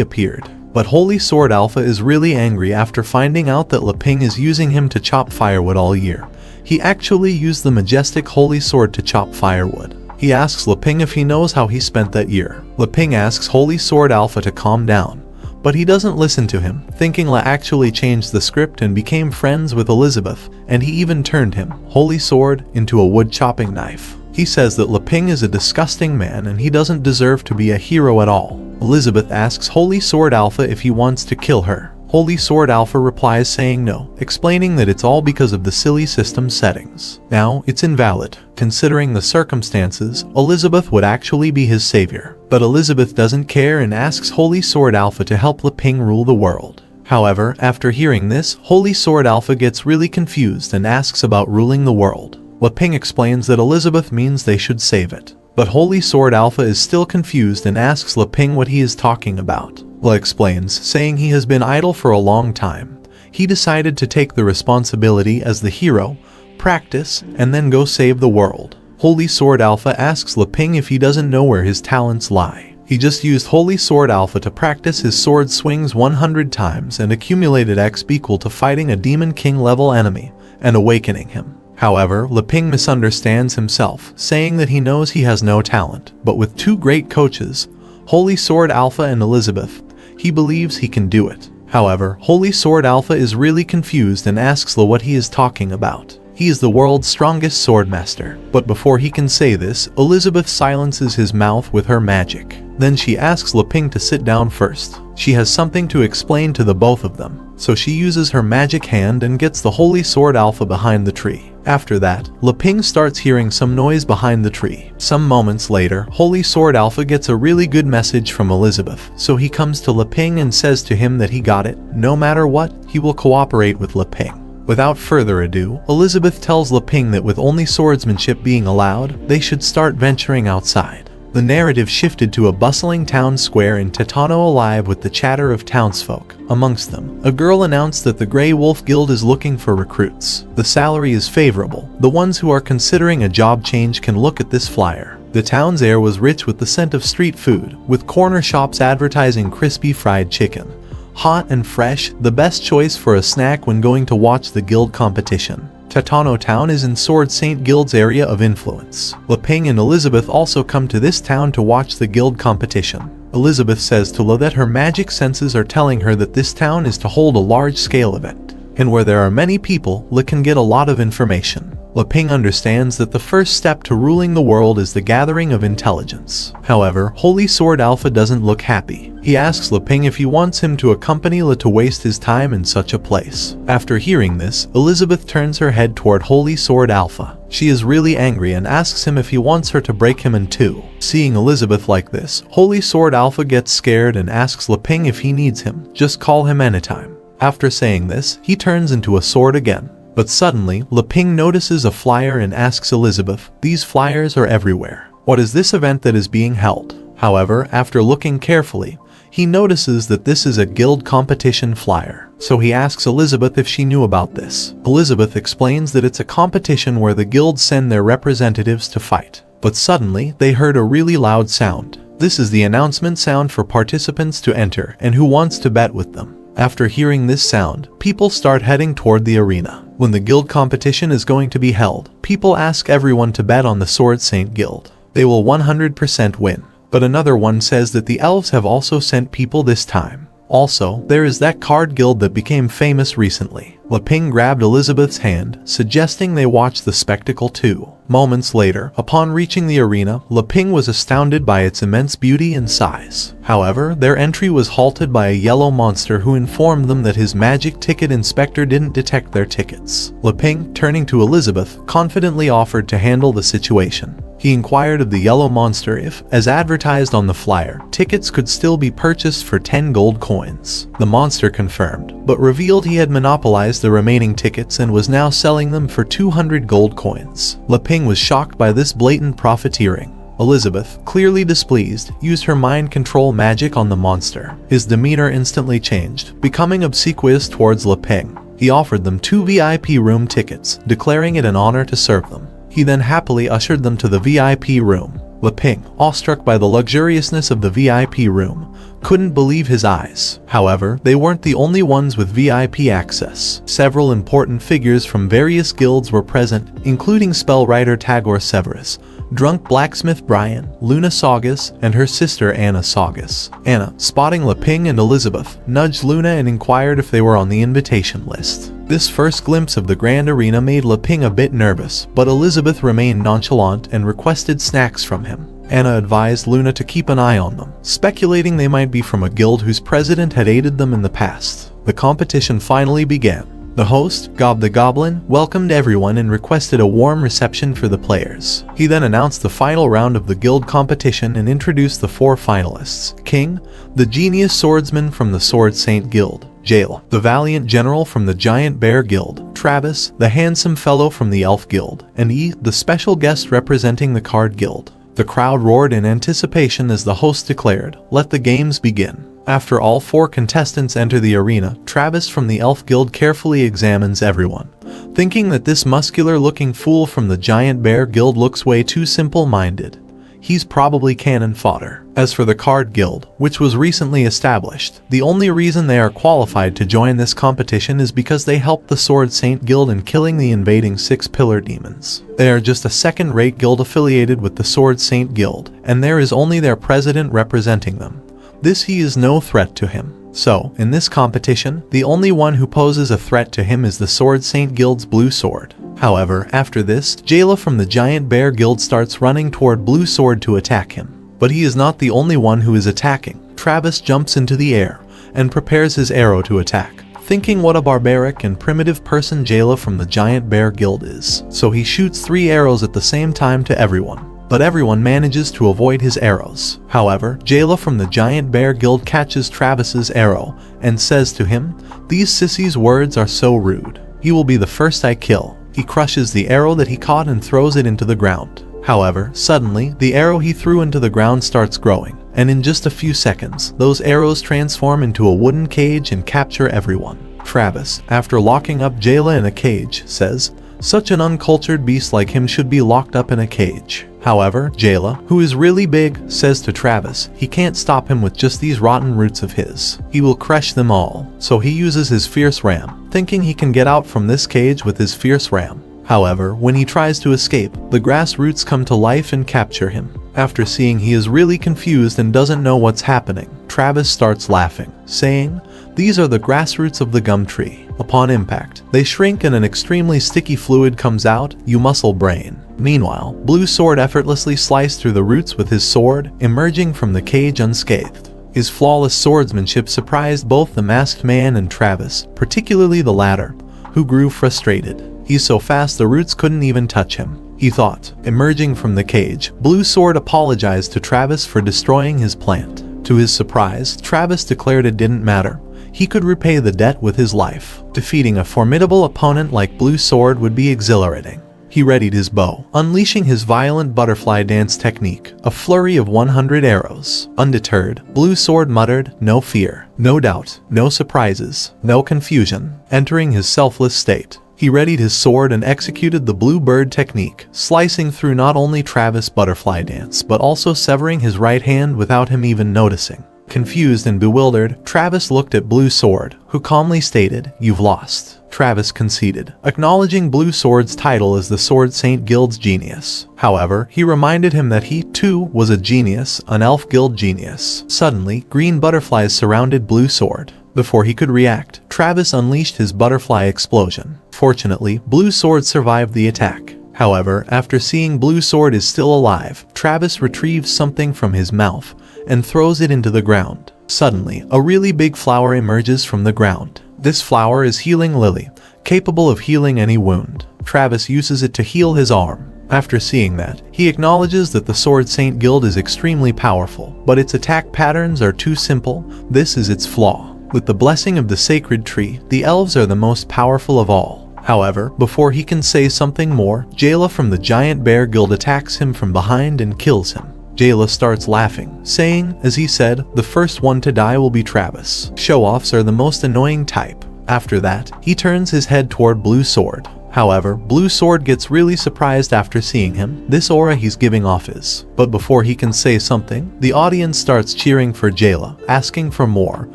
appeared. But Holy Sword Alpha is really angry after finding out that Leping is using him to chop firewood all year. He actually used the Majestic Holy Sword to chop firewood. He asks Leping if he knows how he spent that year. Leping asks Holy Sword Alpha to calm down, but he doesn't listen to him, thinking La actually changed the script and became friends with Elizabeth, and he even turned him, Holy Sword, into a wood chopping knife. He says that Leping is a disgusting man and he doesn't deserve to be a hero at all. Elizabeth asks Holy Sword Alpha if he wants to kill her. Holy Sword Alpha replies saying no, explaining that it's all because of the silly system settings. Now, it's invalid. Considering the circumstances, Elizabeth would actually be his savior. But Elizabeth doesn't care and asks Holy Sword Alpha to help Leping rule the world. However, after hearing this, Holy Sword Alpha gets really confused and asks about ruling the world. Leping explains that Elizabeth means they should save it. But Holy Sword Alpha is still confused and asks Leping what he is talking about. La explains, saying he has been idle for a long time. He decided to take the responsibility as the hero, practice, and then go save the world. Holy Sword Alpha asks Leping if he doesn't know where his talents lie. He just used Holy Sword Alpha to practice his sword swings 100 times and accumulated XP equal to fighting a Demon King level enemy and awakening him. However, Leping misunderstands himself, saying that he knows he has no talent, but with two great coaches, Holy Sword Alpha and Elizabeth, he believes he can do it. However, Holy Sword Alpha is really confused and asks La what he is talking about. He is the world's strongest swordmaster. But before he can say this, Elizabeth silences his mouth with her magic. Then she asks Leping to sit down first. She has something to explain to the both of them, so she uses her magic hand and gets the Holy Sword Alpha behind the tree. After that, Leping starts hearing some noise behind the tree. Some moments later, Holy Sword Alpha gets a really good message from Elizabeth, so he comes to Leping and says to him that he got it. No matter what, he will cooperate with Leping. Without further ado, Elizabeth tells Leping that with only swordsmanship being allowed, they should start venturing outside. The narrative shifted to a bustling town square in Titano alive with the chatter of townsfolk. Amongst them, a girl announced that the Grey Wolf Guild is looking for recruits. The salary is favorable. The ones who are considering a job change can look at this flyer. The town's air was rich with the scent of street food, with corner shops advertising crispy fried chicken. Hot and fresh, the best choice for a snack when going to watch the guild competition. Titano Town is in Sword Saint Guild's area of influence. Leping and Elizabeth also come to this town to watch the guild competition. Elizabeth says to Le that her magic senses are telling her that this town is to hold a large-scale event, and where there are many people, Le can get a lot of information. Leping understands that the first step to ruling the world is the gathering of intelligence. However, Holy Sword Alpha doesn't look happy. He asks Leping if he wants him to accompany Le to waste his time in such a place. After hearing this, Elizabeth turns her head toward Holy Sword Alpha. She is really angry and asks him if he wants her to break him in two. Seeing Elizabeth like this, Holy Sword Alpha gets scared and asks Leping if he needs him. Just call him anytime. After saying this, he turns into a sword again. But suddenly, Leping notices a flyer and asks Elizabeth, "These flyers are everywhere. What is this event that is being held?" However, after looking carefully, he notices that this is a guild competition flyer. So he asks Elizabeth if she knew about this. Elizabeth explains that it's a competition where the guilds send their representatives to fight. But suddenly, they heard a really loud sound. This is the announcement sound for participants to enter and who wants to bet with them. After hearing this sound, people start heading toward the arena. When the guild competition is going to be held, people ask everyone to bet on the Sword Saint Guild. They will 100% win. But another one says that the elves have also sent people this time. Also, there is that card guild that became famous recently. Leping grabbed Elizabeth's hand, suggesting they watch the spectacle too. Moments later, upon reaching the arena, Leping was astounded by its immense beauty and size. However, their entry was halted by a yellow monster who informed them that his magic ticket inspector didn't detect their tickets. Leping, turning to Elizabeth, confidently offered to handle the situation. He inquired of the yellow monster if, as advertised on the flyer, tickets could still be purchased for 10 gold coins. The monster confirmed, but revealed he had monopolized the remaining tickets and was now selling them for 200 gold coins. Leping was shocked by this blatant profiteering. Elizabeth, clearly displeased, used her mind control magic on the monster. His demeanor instantly changed, becoming obsequious towards Leping. He offered them 2 VIP room tickets, declaring it an honor to serve them. He then happily ushered them to the VIP room. Leping, awestruck by the luxuriousness of the VIP room, couldn't believe his eyes. However, they weren't the only ones with VIP access. Several important figures from various guilds were present, including spellwriter Tagore Severus, drunk blacksmith Brian, Luna Saugus, and her sister Anna Saugus. Anna, spotting Leping and Elizabeth, nudged Luna and inquired if they were on the invitation list. This first glimpse of the grand arena made Leping a bit nervous, but Elizabeth remained nonchalant and requested snacks from him. Anna advised Luna to keep an eye on them, speculating they might be from a guild whose president had aided them in the past. The competition finally began. The host, Gob the Goblin, welcomed everyone and requested a warm reception for the players. He then announced the final round of the guild competition and introduced the 4 finalists: King, the genius swordsman from the Sword Saint Guild; Jael, the valiant general from the Giant Bear Guild; Travis, the handsome fellow from the Elf Guild; and E, the special guest representing the Card Guild. The crowd roared in anticipation as the host declared, "Let the games begin." After all 4 contestants enter the arena, Travis from the Elf Guild carefully examines everyone, thinking that this muscular-looking fool from the Giant Bear Guild looks way too simple-minded. He's probably cannon fodder. As for the Card Guild, which was recently established, the only reason they are qualified to join this competition is because they helped the Sword Saint Guild in killing the invading 6 pillar demons. They are just a second-rate guild affiliated with the Sword Saint Guild, and there is only their president representing them. He is no threat to him. So, in this competition, the only one who poses a threat to him is the Sword Saint Guild's blue sword. However, after this, Jayla from the Giant Bear Guild starts running toward Blue Sword to attack him. But he is not the only one who is attacking. Travis jumps into the air and prepares his arrow to attack, thinking what a barbaric and primitive person Jayla from the Giant Bear Guild is. So he shoots 3 arrows at the same time to everyone. But everyone manages to avoid his arrows. However, Jayla from the Giant Bear Guild catches Travis's arrow and says to him, "These sissy's words are so rude. You will be the first I kill." He crushes the arrow that he caught and throws it into the ground. However, suddenly, the arrow he threw into the ground starts growing, and in just a few seconds, those arrows transform into a wooden cage and capture everyone. Travis, after locking up Jayla in a cage, says, "Such an uncultured beast like him should be locked up in a cage." However, Jayla, who is really big, says to Travis he can't stop him with just these rotten roots of his. He will crush them all. So he uses his fierce ram, thinking he can get out from this cage with his fierce ram. However, when he tries to escape, the grass roots come to life and capture him. After seeing he is really confused and doesn't know what's happening, Travis starts laughing, saying, "These are the grass roots of the gum tree. Upon impact, they shrink and an extremely sticky fluid comes out, you muscle brain." Meanwhile, Blue Sword effortlessly sliced through the roots with his sword, emerging from the cage unscathed. His flawless swordsmanship surprised both the masked man and Travis, particularly the latter, who grew frustrated. He's so fast the roots couldn't even touch him, he thought. Emerging from the cage, Blue Sword apologized to Travis for destroying his plant. To his surprise, Travis declared it didn't matter. He could repay the debt with his life. Defeating a formidable opponent like Blue Sword would be exhilarating. He readied his bow, unleashing his violent butterfly dance technique, a flurry of 100 arrows. Undeterred, Blue Sword muttered, "No fear, no doubt, no surprises, no confusion." Entering his selfless state, he readied his sword and executed the blue bird technique, slicing through not only Travis' butterfly dance but also severing his right hand without him even noticing. Confused and bewildered, Travis looked at Blue Sword, who calmly stated, "You've lost." Travis conceded, acknowledging Blue Sword's title as the Sword Saint Guild's genius. However, he reminded him that he, too, was a genius, an elf guild genius. Suddenly, green butterflies surrounded Blue Sword. Before he could react, Travis unleashed his butterfly explosion. Fortunately, Blue Sword survived the attack. However, after seeing Blue Sword is still alive, Travis retrieves something from his mouth and throws it into the ground. Suddenly, a really big flower emerges from the ground. This flower is Healing Lily, capable of healing any wound. Travis uses it to heal his arm. After seeing that, he acknowledges that the Sword Saint Guild is extremely powerful, but its attack patterns are too simple. This is its flaw. With the blessing of the sacred tree, the elves are the most powerful of all. However, before he can say something more, Jayla from the Giant Bear Guild attacks him from behind and kills him. Jayla starts laughing, saying, as he said, the first one to die will be Travis. Show-offs are the most annoying type. After that, he turns his head toward Blue Sword. However, Blue Sword gets really surprised after seeing him. This aura he's giving off is. But before he can say something, the audience starts cheering for Jayla, asking for more,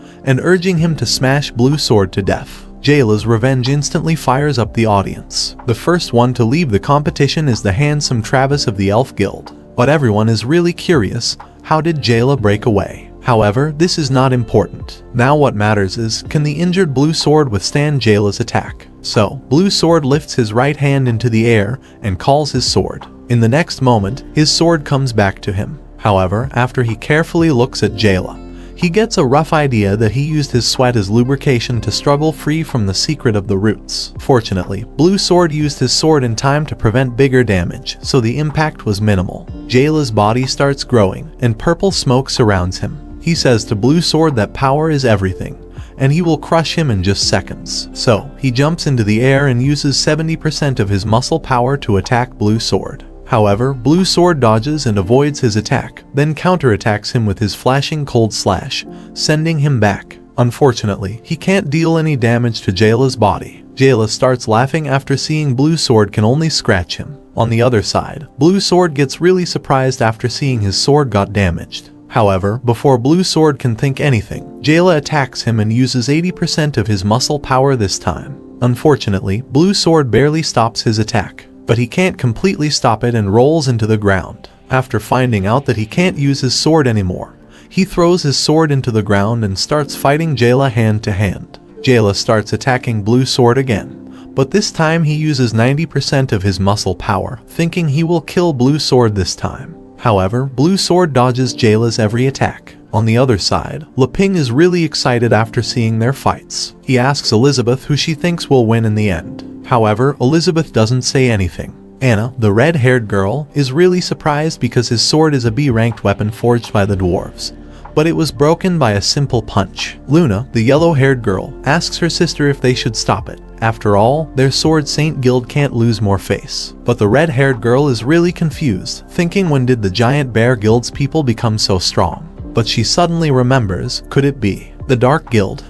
and urging him to smash Blue Sword to death. Jayla's revenge instantly fires up the audience. The first one to leave the competition is the handsome Travis of the Elf Guild. But everyone is really curious, how did Jayla break away? However, this is not important. Now what matters is, can the injured Blue Sword withstand Jayla's attack? So, Blue Sword lifts his right hand into the air and calls his sword. In the next moment, his sword comes back to him. However, after he carefully looks at Jayla, he gets a rough idea that he used his sweat as lubrication to struggle free from the secret of the roots. Fortunately, Blue Sword used his sword in time to prevent bigger damage, so the impact was minimal. Jayla's body starts growing, and purple smoke surrounds him. He says to Blue Sword that power is everything, and he will crush him in just seconds. So, he jumps into the air and uses 70% of his muscle power to attack Blue Sword. However, Blue Sword dodges and avoids his attack, then counterattacks him with his flashing cold slash, sending him back. Unfortunately, he can't deal any damage to Jayla's body. Jayla starts laughing after seeing Blue Sword can only scratch him. On the other side, Blue Sword gets really surprised after seeing his sword got damaged. However, before Blue Sword can think anything, Jayla attacks him and uses 80% of his muscle power this time. Unfortunately, Blue Sword barely stops his attack, but he can't completely stop it and rolls into the ground. After finding out that he can't use his sword anymore, he throws his sword into the ground and starts fighting Jayla hand to hand. Jayla starts attacking Blue Sword again, but this time he uses 90% of his muscle power, thinking he will kill Blue Sword this time. However, Blue Sword dodges Jayla's every attack. On the other side, Leping is really excited after seeing their fights. He asks Elizabeth who she thinks will win in the end. However, Elizabeth doesn't say anything. Anna, the red-haired girl, is really surprised because his sword is a B-ranked weapon forged by the dwarves, but it was broken by a simple punch. Luna, the yellow-haired girl, asks her sister if they should stop it. After all, their sword Saint Guild can't lose more face. But the red-haired girl is really confused, thinking when did the giant bear guild's people become so strong? But she suddenly remembers, could it be the Dark Guild?